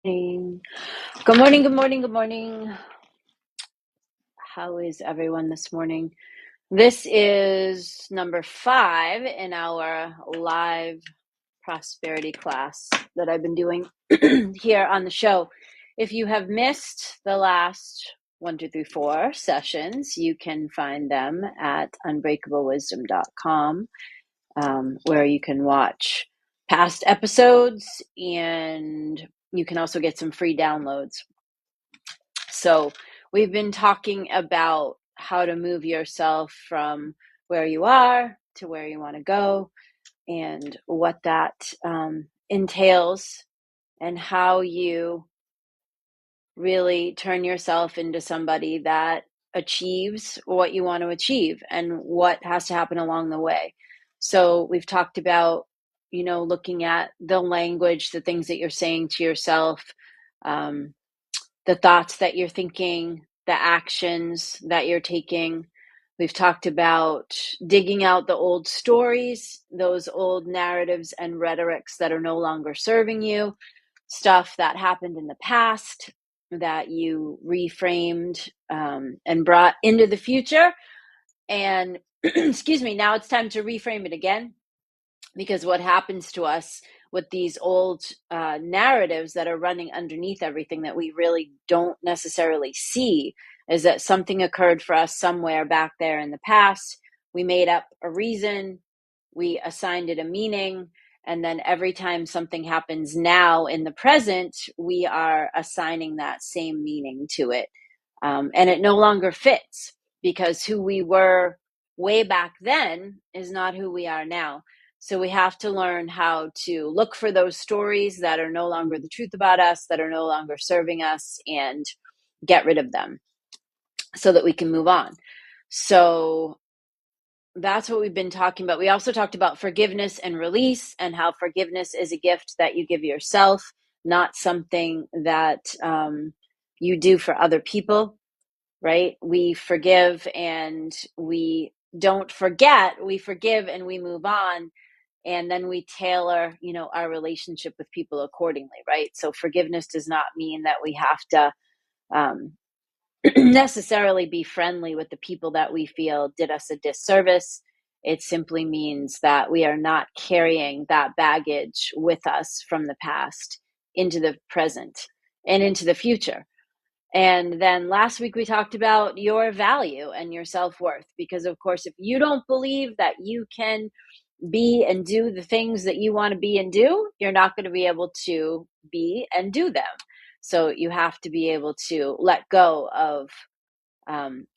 Morning. Good morning, good morning, good morning. How is everyone this morning? This is number 5 in our live prosperity class that I've been doing here on the show. If you have missed the last 1, 2, 3, 4 sessions, you can find them at unbreakablewisdom.com, where you can watch past episodes and you can also get some free downloads. So we've been talking about how to move yourself from where you are to where you want to go and what that entails and how you really turn yourself into somebody that achieves what you want to achieve and what has to happen along the way. So we've talked about, looking at the language, the things that you're saying to yourself, the thoughts that you're thinking, the actions that you're taking. We've talked about digging out the old stories, those old narratives and rhetorics that are no longer serving you, stuff that happened in the past that you reframed and brought into the future. And excuse me, now it's time to reframe it again, because what happens to us with these old narratives that are running underneath everything that we really don't necessarily see is that something occurred for us somewhere back there in the past. We made up a reason, we assigned it a meaning, and then every time something happens now in the present, we are assigning that same meaning to it. And it no longer fits, because who we were way back then is not who we are now. So we have to learn how to look for those stories that are no longer the truth about us, that are no longer serving us, and get rid of them so that we can move on. So that's what we've been talking about. We also talked about forgiveness and release, and how forgiveness is a gift that you give yourself, not something that you do for other people, right? We forgive and we don't forget. We forgive and we move on. And then we tailor, our relationship with people accordingly, right? So forgiveness does not mean that we have to um, necessarily be friendly with the people that we feel did us a disservice. It simply means that we are not carrying that baggage with us from the past into the present and into the future. And then last week we talked about your value and your self-worth, because of course, if you don't believe that you can be and do the things that you want to be and do, you're not going to be able to be and do them. So you have to be able to let go of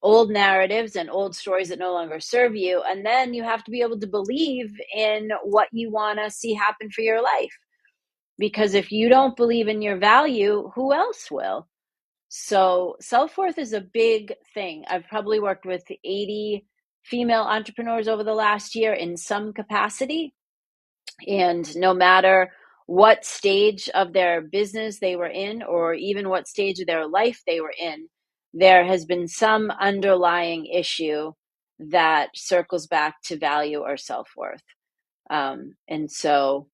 old narratives and old stories that no longer serve you. And then you have to be able to believe in what you want to see happen for your life. Because if you don't believe in your value, who else will? So self-worth is a big thing. I've probably worked with 80 female entrepreneurs over the last year in some capacity. And no matter what stage of their business they were in, or even what stage of their life they were in, there has been some underlying issue that circles back to value or self-worth. And so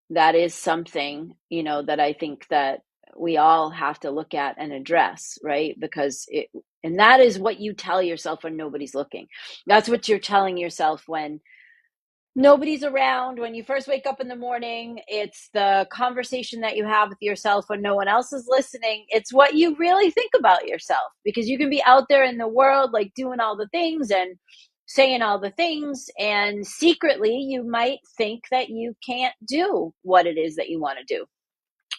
that is something, that I think that we all have to look at and address, right? And that is what you tell yourself when nobody's looking. That's what you're telling yourself when nobody's around. When you first wake up in the morning, it's the conversation that you have with yourself when no one else is listening. It's what you really think about yourself, because you can be out there in the world, like doing all the things and saying all the things, and secretly you might think that you can't do what it is that you want to do,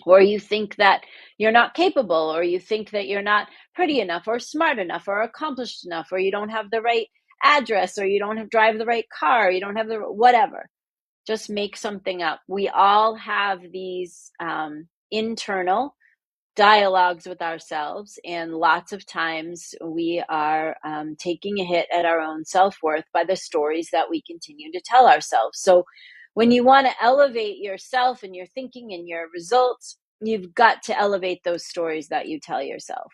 or you think that you're not capable, or you think that you're not pretty enough or smart enough or accomplished enough, or you don't have the right address, or you don't drive the right car, you don't have the whatever. Just make something up. We all have these internal dialogues with ourselves, and lots of times we are taking a hit at our own self-worth by the stories that we continue to tell ourselves. So when you want to elevate yourself and your thinking and your results, you've got to elevate those stories that you tell yourself.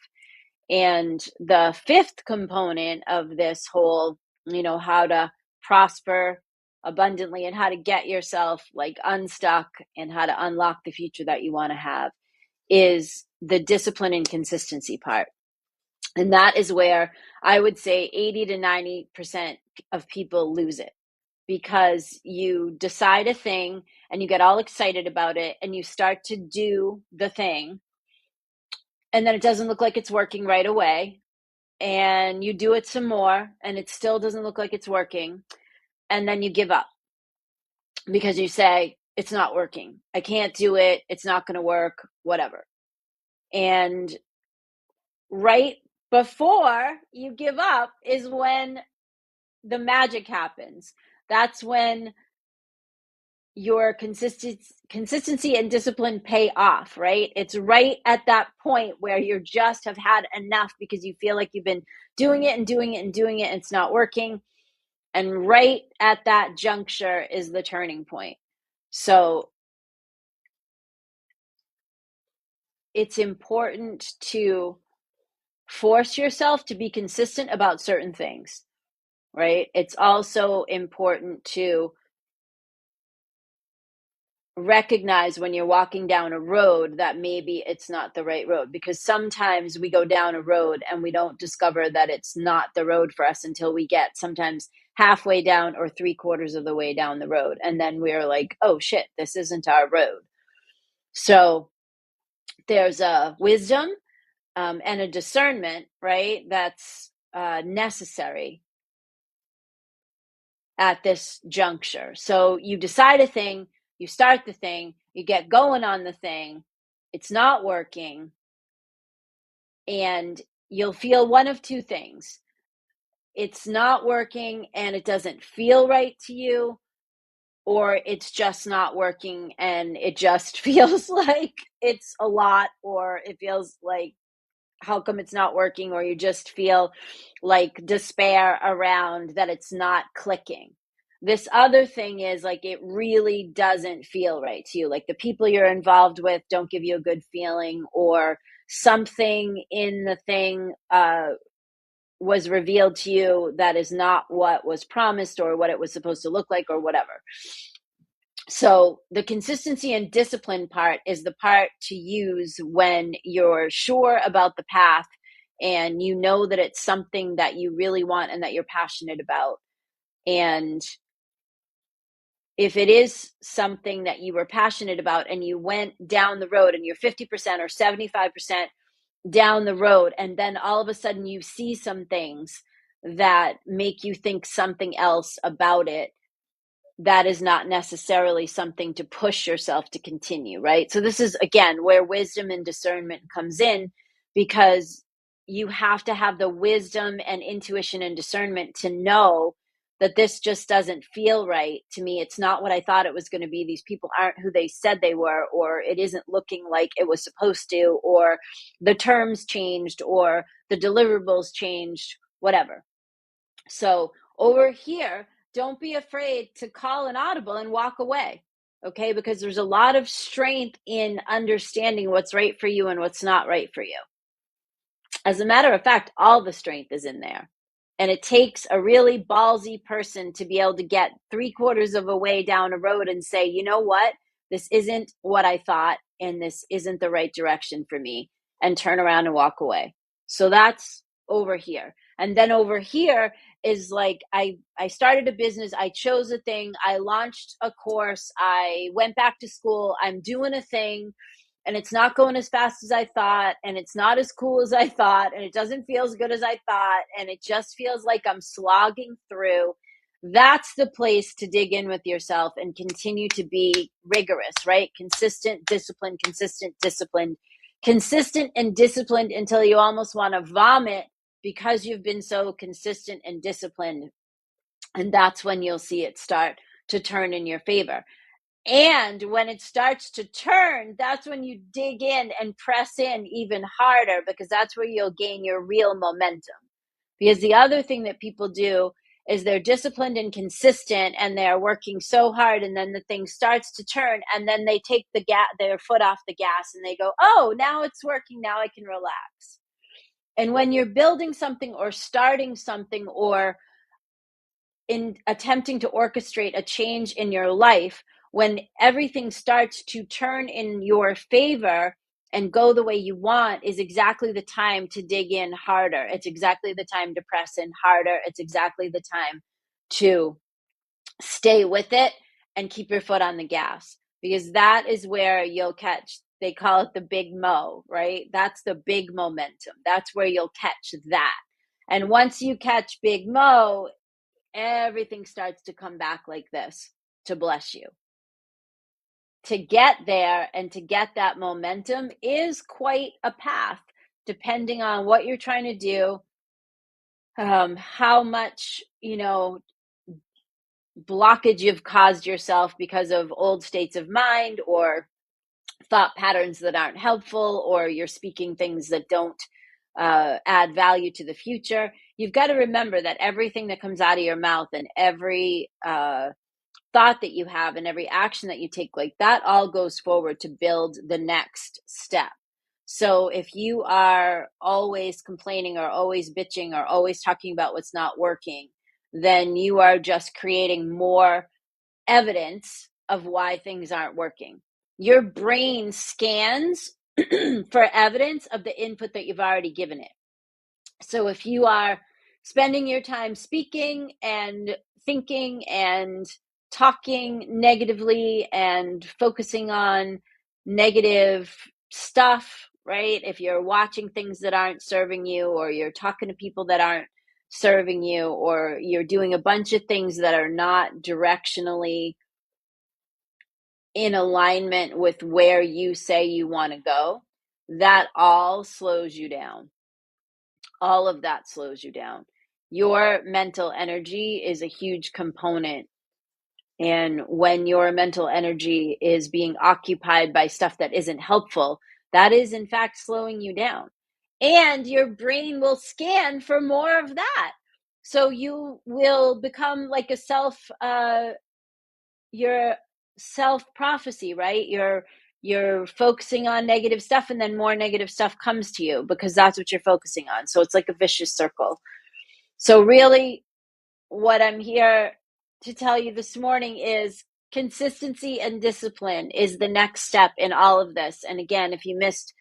And the fifth component of this whole, how to prosper abundantly and how to get yourself like unstuck and how to unlock the future that you want to have is the discipline and consistency part. And that is where I would say 80 to 90% of people lose it, because you decide a thing and you get all excited about it and you start to do the thing, and then it doesn't look like it's working right away, and you do it some more and it still doesn't look like it's working, and then you give up because you say, it's not working, I can't do it, it's not going to work, whatever. And right before you give up is when the magic happens. That's when your consistency and discipline pay off, right? It's right at that point where you just have had enough because you feel like you've been doing it and doing it and doing it and it's not working. And right at that juncture is the turning point. So it's important to force yourself to be consistent about certain things, right? It's also important to recognize when you're walking down a road that maybe it's not the right road, because sometimes we go down a road and we don't discover that it's not the road for us until we get sometimes halfway down or 3/4 of the way down the road, and then we're like, oh shit, this isn't our road. So there's a wisdom and a discernment, right, that's necessary at this juncture. So you decide a thing, you start the thing, you get going on the thing, it's not working, and you'll feel one of two things. It's not working and it doesn't feel right to you, or it's just not working and it just feels like it's a lot, or it feels like, how come it's not working, or you just feel like despair around that it's not clicking. This other thing is like, it really doesn't feel right to you, like the people you're involved with don't give you a good feeling, or something in the thing was revealed to you that is not what was promised or what it was supposed to look like or whatever. So the consistency and discipline part is the part to use when you're sure about the path and you know that it's something that you really want and that you're passionate about. And if it is something that you were passionate about and you went down the road and you're 50% or 75% down the road, and then all of a sudden you see some things that make you think something else about it, that is not necessarily something to push yourself to continue, right? So this is, again, where wisdom and discernment comes in, because you have to have the wisdom and intuition and discernment to know that this just doesn't feel right to me. It's not what I thought it was going to be. These people aren't who they said they were, or it isn't looking like it was supposed to, or the terms changed, or the deliverables changed, whatever. So over here, don't be afraid to call an audible and walk away, okay? Because there's a lot of strength in understanding what's right for you and what's not right for you. As a matter of fact, all the strength is in there. And it takes a really ballsy person to be able to get 3/4 of a way down a road and say, you know what? This isn't what I thought, and this isn't the right direction for me, and turn around and walk away. So that's over here. And then over here is like, I started a business, I chose a thing, I launched a course, I went back to school, I'm doing a thing, and it's not going as fast as I thought, and it's not as cool as I thought, and it doesn't feel as good as I thought, and it just feels like I'm slogging through. That's the place to dig in with yourself and continue to be rigorous, right? Consistent, disciplined, consistent and disciplined until you almost want to vomit because you've been so consistent and disciplined. And that's when you'll see it start to turn in your favor. And when it starts to turn, that's when you dig in and press in even harder, because that's where you'll gain your real momentum. Because the other thing that people do is they're disciplined and consistent and they're working so hard, and then the thing starts to turn, and then they take their foot off the gas and they go, oh, now it's working, now I can relax. And when you're building something or starting something or in attempting to orchestrate a change in your life, when everything starts to turn in your favor and go the way you want, is exactly the time to dig in harder. It's exactly the time to press in harder. It's exactly the time to stay with it and keep your foot on the gas, because that is where you'll catch, they call it the big mo, right? That's the big momentum. That's where you'll catch that. And once you catch big mo, everything starts to come back like this to bless you. To get there and to get that momentum is quite a path, depending on what you're trying to do, how much, blockage you've caused yourself because of old states of mind or thought patterns that aren't helpful, or you're speaking things that don't add value to the future. You've got to remember that everything that comes out of your mouth and every thought that you have and every action that you take, like that, all goes forward to build the next step. So if you are always complaining or always bitching or always talking about what's not working, then you are just creating more evidence of why things aren't working. Your brain scans for evidence of the input that you've already given it. So if you are spending your time speaking and thinking and talking negatively and focusing on negative stuff, right? If you're watching things that aren't serving you, or you're talking to people that aren't serving you, or you're doing a bunch of things that are not directionally in alignment with where you say you want to go, that all slows you down. All of that slows you down. Your mental energy is a huge component. And when your mental energy is being occupied by stuff that isn't helpful, that is in fact slowing you down. And your brain will scan for more of that. So you will become like your self prophecy, right? You're focusing on negative stuff, and then more negative stuff comes to you because that's what you're focusing on. So it's like a vicious circle. So really, what I'm here to tell you this morning is consistency and discipline is the next step in all of this. And again, if you missed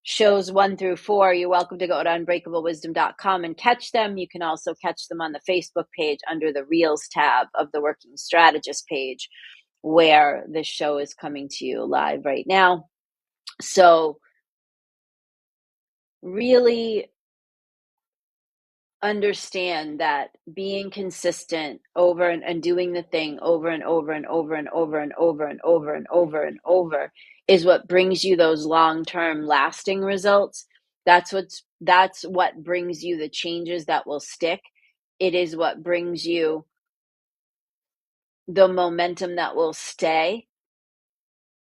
shows 1 through 4, you're welcome to go to unbreakablewisdom.com and catch them. You can also catch them on the Facebook page under the Reels tab of the Working Strategist page, where this show is coming to you live right now. So really understand that being consistent over and doing the thing over and over and over and over and over and over and over and over is what brings you those long-term lasting results. That's what brings you the changes that will stick. It is what brings you the momentum that will stay.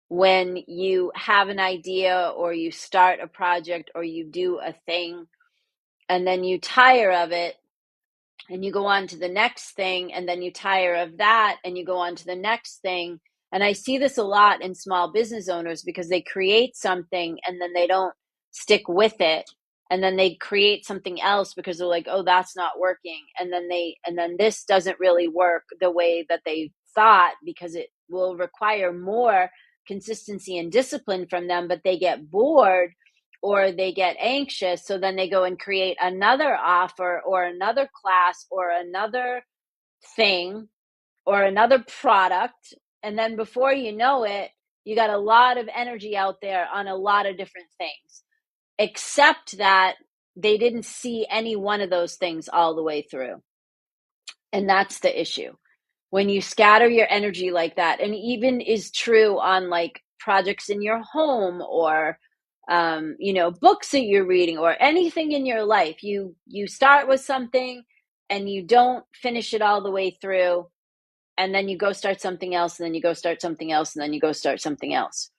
When you have an idea, or you start a project, or you do a thing, and then you tire of it, and you go on to the next thing, and then you tire of that, and you go on to the next thing. And I see this a lot in small business owners, because they create something and then they don't stick with it, and then they create something else because they're like, oh, that's not working, and then this doesn't really work the way that they thought, because it will require more consistency and discipline from them, but they get bored or they get anxious. So then they go and create another offer or another class or another thing or another product. And then before you know it, you got a lot of energy out there on a lot of different things, except that they didn't see any one of those things all the way through. And that's the issue. When you scatter your energy like that, and even is true on like projects in your home, or books that you're reading, or anything in your life, you start with something and you don't finish it all the way through, and then you go start something else, and then you go start something else, and then you go start something else.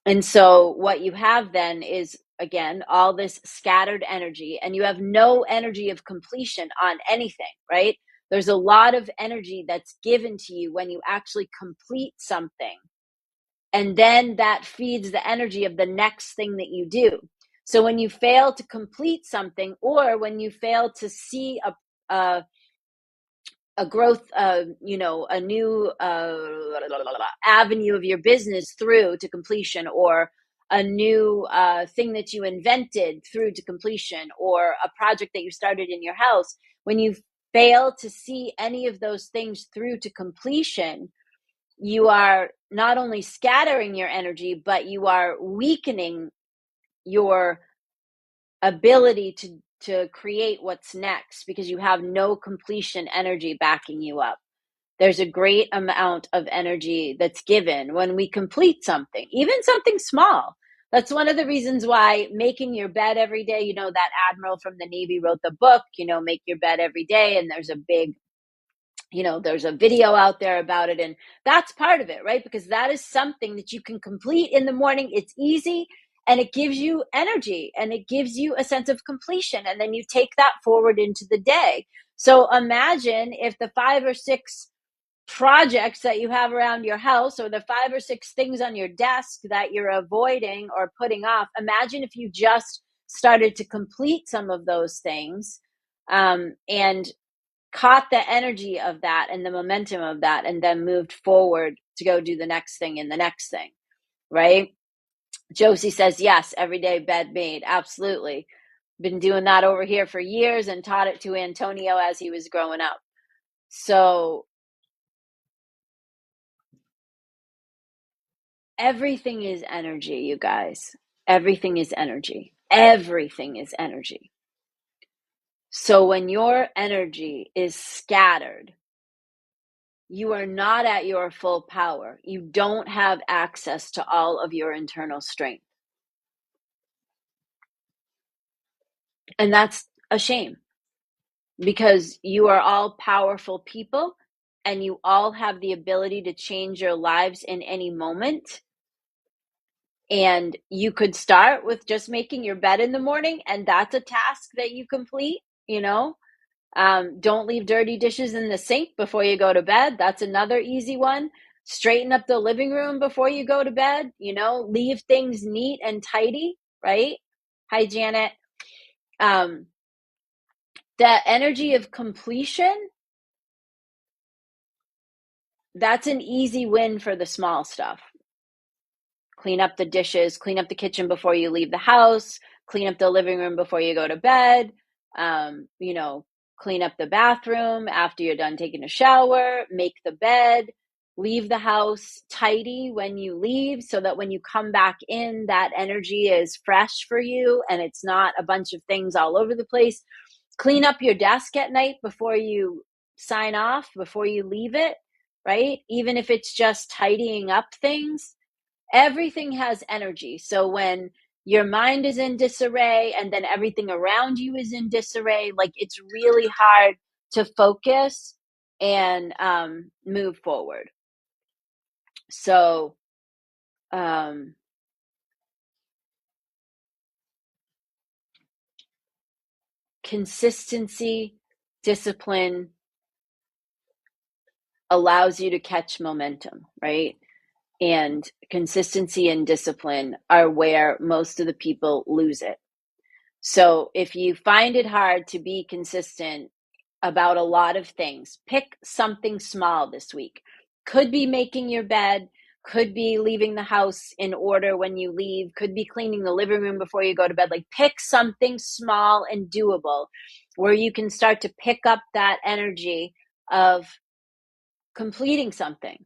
And so what you have then is, again, all this scattered energy, and you have no energy of completion on anything, right? There's a lot of energy that's given to you when you actually complete something. And then that feeds the energy of the next thing that you do. So when you fail to complete something, or when you fail to see a growth, a new avenue of your business through to completion, or a new thing that you invented through to completion, or a project that you started in your house, when you fail to see any of those things through to completion, you are not only scattering your energy, but you are weakening your ability to create what's next, because you have no completion energy backing you up. There's a great amount of energy that's given when we complete something, even something small. That's one of the reasons why making your bed every day, that admiral from the Navy wrote the book, Make Your Bed Every Day. And there's a big, there's a video out there about it. And that's part of it, right? Because that is something that you can complete in the morning. It's easy, and it gives you energy, and it gives you a sense of completion. And then you take that forward into the day. So imagine if the 5 or 6 projects that you have around your house, or the 5 or 6 things on your desk that you're avoiding or putting off, imagine if you just started to complete some of those things, and caught the energy of that and the momentum of that, and then moved forward to go do the next thing and the next thing, right? Josie says, yes, everyday bed made. Absolutely. Been doing that over here for years, and taught it to Antonio as he was growing up. So everything is energy, you guys. Everything is energy. Everything is energy. So when your energy is scattered, you are not at your full power. You don't have access to all of your internal strength. And that's a shame, because you are all powerful people, and you all have the ability to change your lives in any moment. And you could start with just making your bed in the morning, and that's a task that you complete. Don't leave dirty dishes in the sink before you go to bed. That's another easy one. Straighten up the living room before you go to bed. Leave things neat and tidy, right? Hi, Janet. That energy of completion, that's an easy win for the small stuff. Clean up the dishes, clean up the kitchen before you leave the house, clean up the living room before you go to bed, clean up the bathroom after you're done taking a shower, make the bed, leave the house tidy when you leave, so that when you come back in, that energy is fresh for you and it's not a bunch of things all over the place. Clean up your desk at night before you sign off, before you leave it, right? Even if it's just tidying up things. Everything has energy. So when your mind is in disarray, and then everything around you is in disarray, like, it's really hard to focus and move forward. So consistency, discipline allows you to catch momentum, right? And consistency and discipline are where most of the people lose it. So if you find it hard to be consistent about a lot of things, pick something small this week. Could be making your bed, could be leaving the house in order when you leave, could be cleaning the living room before you go to bed. Like, pick something small and doable where you can start to pick up that energy of completing something.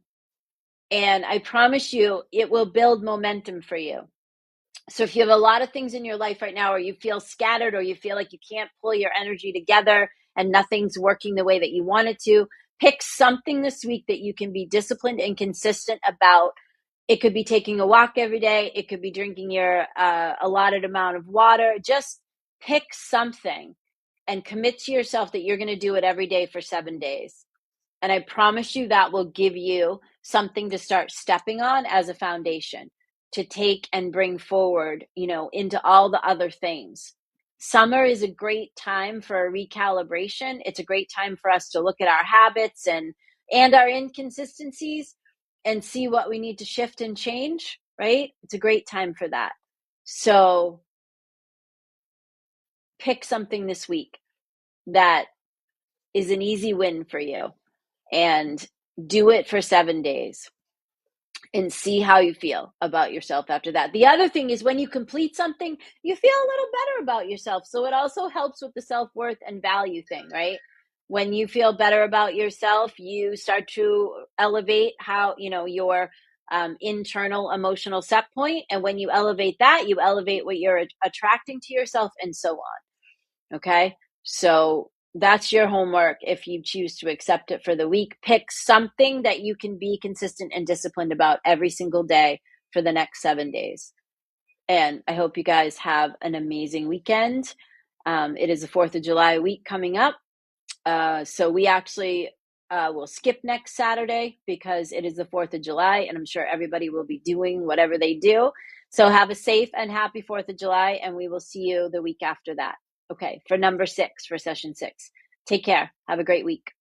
And I promise you, it will build momentum for you. So if you have a lot of things in your life right now, or you feel scattered, or you feel like you can't pull your energy together and nothing's working the way that you want it to, pick something this week that you can be disciplined and consistent about. It could be taking a walk every day. It could be drinking your allotted amount of water. Just pick something and commit to yourself that you're going to do it every day for 7 days. And I promise you that will give you something to start stepping on as a foundation to take and bring forward, into all the other things. Summer is a great time for a recalibration. It's a great time for us to look at our habits and our inconsistencies and see what we need to shift and change, right? It's a great time for that. So pick something this week that is an easy win for you. And do it for 7 days and see how you feel about yourself after that. The other thing is when you complete something, you feel a little better about yourself. So it also helps with the self-worth and value thing, right? When you feel better about yourself, you start to elevate how, your internal emotional set point. And when you elevate that, you elevate what you're attracting to yourself and so on. Okay. So that's your homework. If you choose to accept it for the week, pick something that you can be consistent and disciplined about every single day for the next 7 days. And I hope you guys have an amazing weekend. It is the 4th of July week coming up. So we actually will skip next Saturday because it is the 4th of July, and I'm sure everybody will be doing whatever they do. So have a safe and happy 4th of July, and we will see you the week after that. Okay, for number 6, for session 6. Take care. Have a great week.